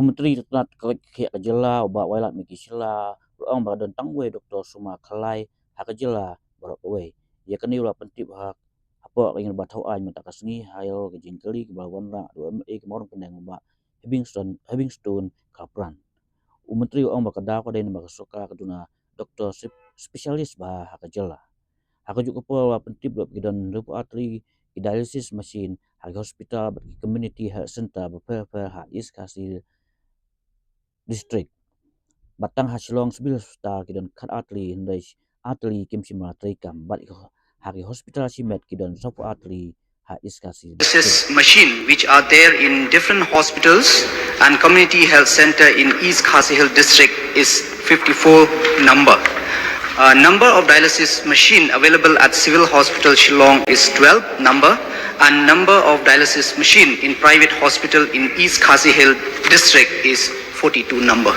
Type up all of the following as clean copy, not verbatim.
Menteri Ternak Jylla ubah wailat miki Khyllai ruang badan Tangwe Dr. Sumar Khyllai hak Jylla Baroh Kawei ia kini ulah pentip hak apa ingin batau ai mata kasngi hayal kejingkeli kebalwan ra dua kemorong pendeng ba Livingstone Kapran Menteri ruang bakada ko den bakasoka kaduna doktor spesialis bah hak Jylla hak juga po pentip lo gidan rupa atri dialysis machine hak hospital community health center beper hak is kasih district batang hasilong sebil star kidan kat atli hindai atli kim sima trikam bat hari hospital simet kidan sopo atli ha iskasi Dialysis machine which are there in different hospitals and community health center in East Khasi Hill district is 54 number. Number of dialysis machine available at civil hospital Shillong is 12 number, and number of dialysis machine in private hospital in East Khasi Hill district is 42 number.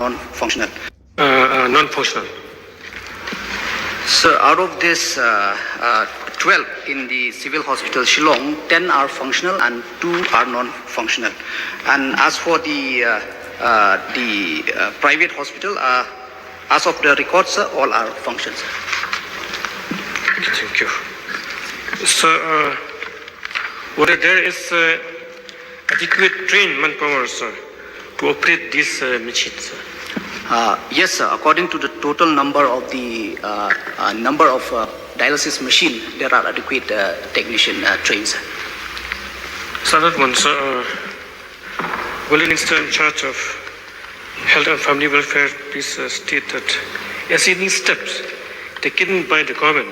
Non-functional. Non-functional. So out of this 12 in the civil hospital Shillong, 10 are functional and 2 are non-functional. And as for the private hospital, as of the records, all are functions. Thank you. So, whether there is adequate trained manpower, sir, to operate these machines? Yes, sir. According to the total number of the dialysis machine, there are adequate technician trains. So that one, sir, will the minister in charge of health and family welfare please state that as any steps taken by the government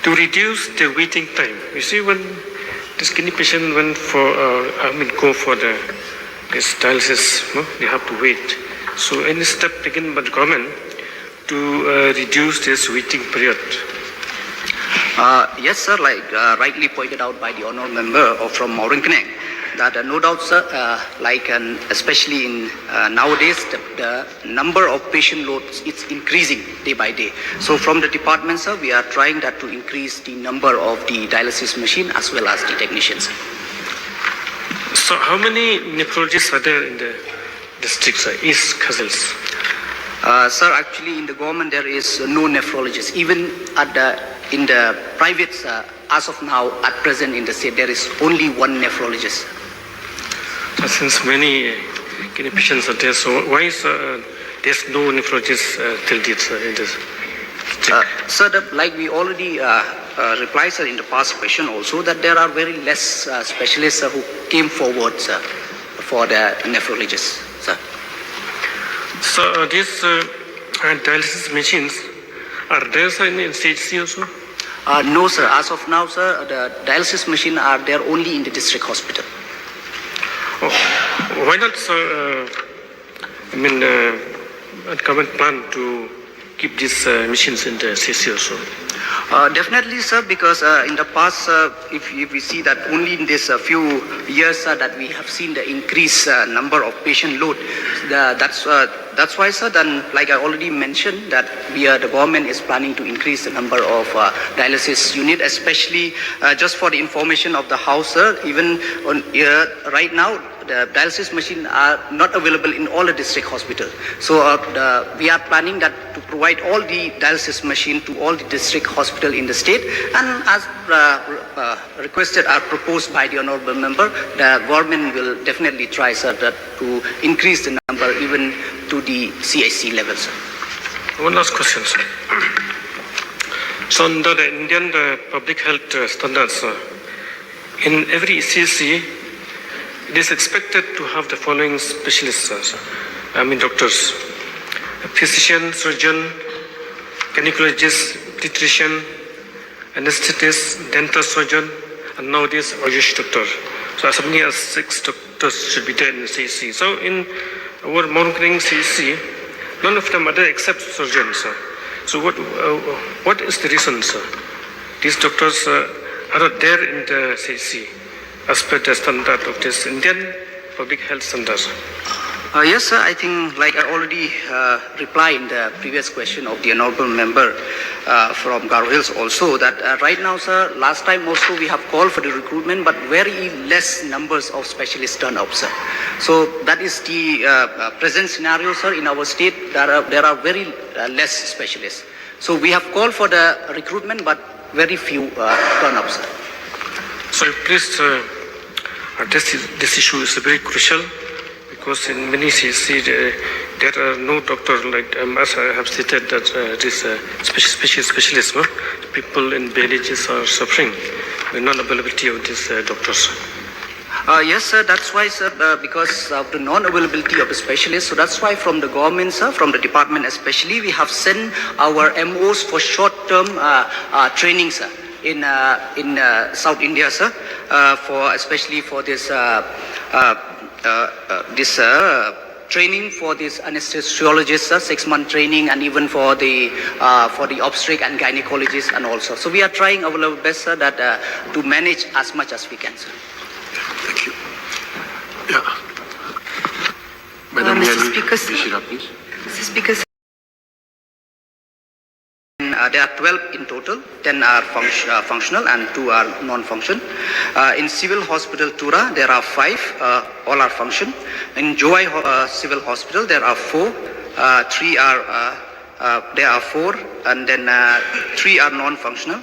to reduce the waiting time? You see, when this kidney patient went for, go for this dialysis, they have to wait. So any step taken by the government to reduce this waiting period? Yes, sir. Like rightly pointed out by the honourable member from Mauringkaneng, that no doubt, sir. Especially in nowadays, the number of patient loads is increasing day by day. So from the department, sir, we are trying that to increase the number of the dialysis machine as well as the technicians. So how many nephrologists are there in the district, sir, East Khasi? Sir, actually in the government there is no nephrologist. Even in the private, as of now, at present in the state, there is only one nephrologist. So since many kidney patients are there, so why is there's no nephrologist till date in this district? Sir, like we already replied, sir, in the past question also, that there are very less specialists who came forward, sir, for the nephrologists, sir. So these dialysis machines, are there, sir, in CHC also? No, sir. As of now, sir, the dialysis machine are there only in the district hospital. Oh, why not, sir, government plan to keep these machines in the CHC also? Definitely, sir, because in the past, if we see that only in this few years that we have seen the increased number of patient load, that's why, sir, then like I already mentioned, that the government is planning to increase the number of dialysis unit, especially just for the information of the house, sir, even on right now, the dialysis machine are not available in all the district hospitals. So we are planning that to provide all the dialysis machine to all the district hospital in the state, and as requested or proposed by the honourable member, the government will definitely try, sir, to increase the number even to the CHC level, sir. One last question, sir. So under the Indian public health standards, in every CHC, it is expected to have the following specialists, doctors: a physician, surgeon, gynecologist, pediatrician, anesthetist, dental surgeon, and nowadays Ayush doctor. So as many as 6 doctors should be there in the CHC. So in our Mauringkaneng CHC, none of them are there except surgeons. So what is the reason, sir? These doctors are not there in the CHC as per the standard of this Indian public health standards. Yes, sir. I think, like I already replied in the previous question of the honorable member from Baroh Hills also, that right now, sir, last time also we have called for the recruitment, but very less numbers of specialists turn up, sir. So that is the present scenario, sir. In our state, there are very less specialists. So we have called for the recruitment, but very few turn up, sir. So please address this issue is very crucial. Because in many CC there are no doctors, like as I have stated that this specialists, people in villages are suffering the non-availability of these doctors. Yes, sir. That's why, sir, because of the non-availability of the specialists. So that's why from the government, sir, from the department especially, we have sent our MOs for short-term training, sir, in South India, sir, especially for this. Training for this anesthesiologist, 6-month training, and even for the obstetric and gynecologist, and also. So we are trying our level best, sir, that to manage as much as we can, sir. Thank you. Yeah. Madam Mr. Speaker, sir. please. Mr. Speaker, sir. There are 12 in total, 10 are functional and 2 are non-function. In civil hospital Tura, there are 5, all are function. In Uwei civil hospital, there are 4, 3 are, there are 4, and then 3 are non-functional.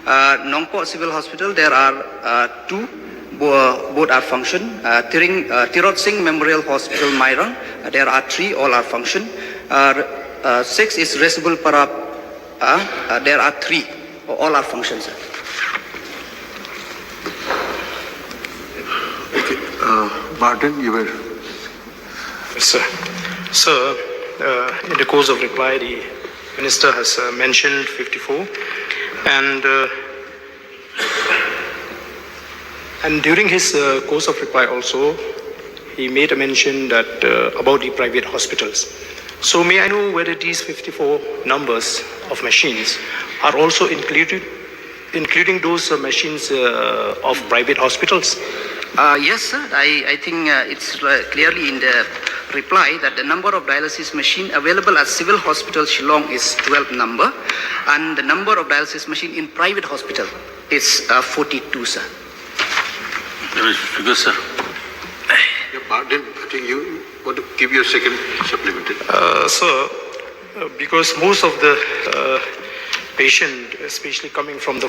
Nongpo civil hospital, there are 2, both are function. Tirot Singh Memorial Hospital, Mairang, there are 3, all are function. 6 is Resibul Para. There are 3, all are functions, sir. Okay. Martin, you were. Yes, sir. Sir, in the course of reply, the minister has mentioned 54, and during his course of reply also, he made a mention that about the private hospitals. So may I know whether these 54 numbers of machines are also including those machines of private hospitals? Yes, sir. I think it's clearly in the reply that the number of dialysis machine available at civil hospital Shillong is 12 number, and the number of dialysis machine in private hospital is 42, sir. Speaker, sir. Martin, I think you want to give your second supplementary. Sir, because most of the patient, especially coming from the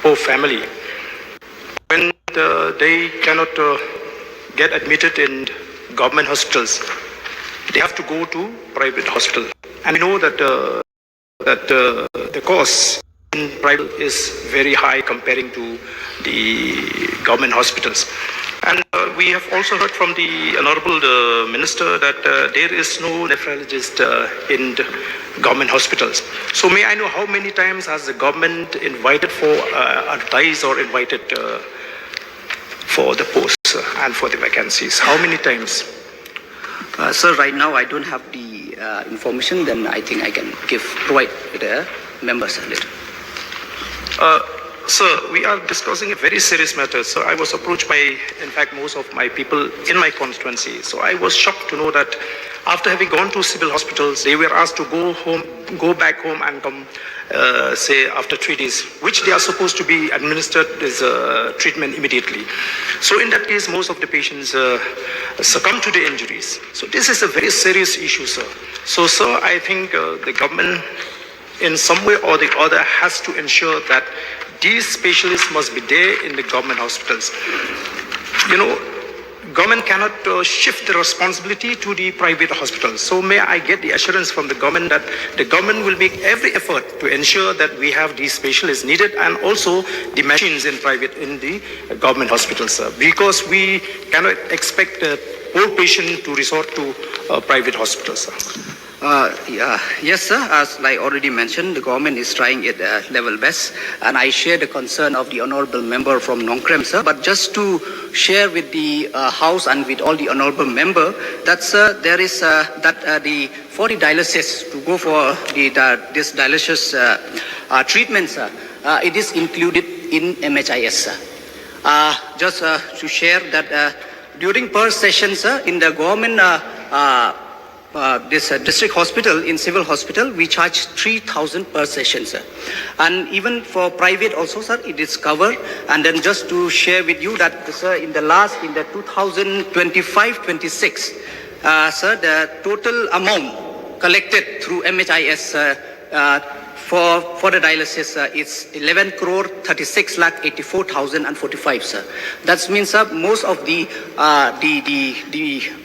poor family, when they cannot get admitted in government hospitals, they have to go to private hospital. And we know that the cost in private is very high comparing to the government hospitals. And we have also heard from the honorable minister that there is no nephrologist in the government hospitals. So may I know how many times has the government invited for advice or invited for the posts and for the vacancies? How many times? Sir, right now I don't have the information. Then I think I can provide the members later. Sir, we are discussing a very serious matter. So I was approached by, in fact, most of my people in my constituency. So I was shocked to know that after having gone to civil hospitals, they were asked to go back home and come, say, after 3 days, which they are supposed to be administered as treatment immediately. So in that case, most of the patients succumb to the injuries. So this is a very serious issue, sir. So, sir, I think the government, in some way or the other, has to ensure that these specialists must be there in the government hospitals. You know, government cannot shift the responsibility to the private hospitals. So may I get the assurance from the government that the government will make every effort to ensure that we have these specialists needed, and also the machines in the government hospitals, because we cannot expect a poor patient to resort to private hospitals. Yes, sir. As I already mentioned, the government is trying it level best, and I share the concern of the honorable member from Nongkrem, sir. But just to share with the House and with all the honorable member that, sir, there is for the dialysis, to go for this dialysis treatment, sir, it is included in MHIS, sir. Just to share that during per session, sir, in the government district hospital, in civil hospital, we charge 3,000 per session, sir. And even for private also, sir, it is covered. And then just to share with you that, sir, in the 2025-26, sir, the total amount collected through MHIS for the dialysis is 11 crore 36 lakh 84,045, sir. That means, sir, most of the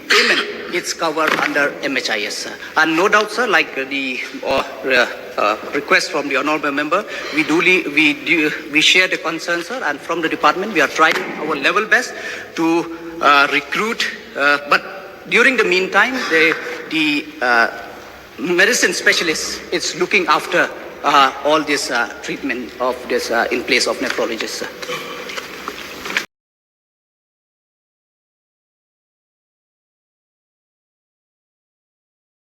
payment is covered under MHIS, sir. And no doubt, sir, like the request from the honorable member, we share the concern, sir, and from the department we are trying our level best to recruit. But during the meantime, the medicine specialist is looking after all this treatment of this in place of nephrologists, sir.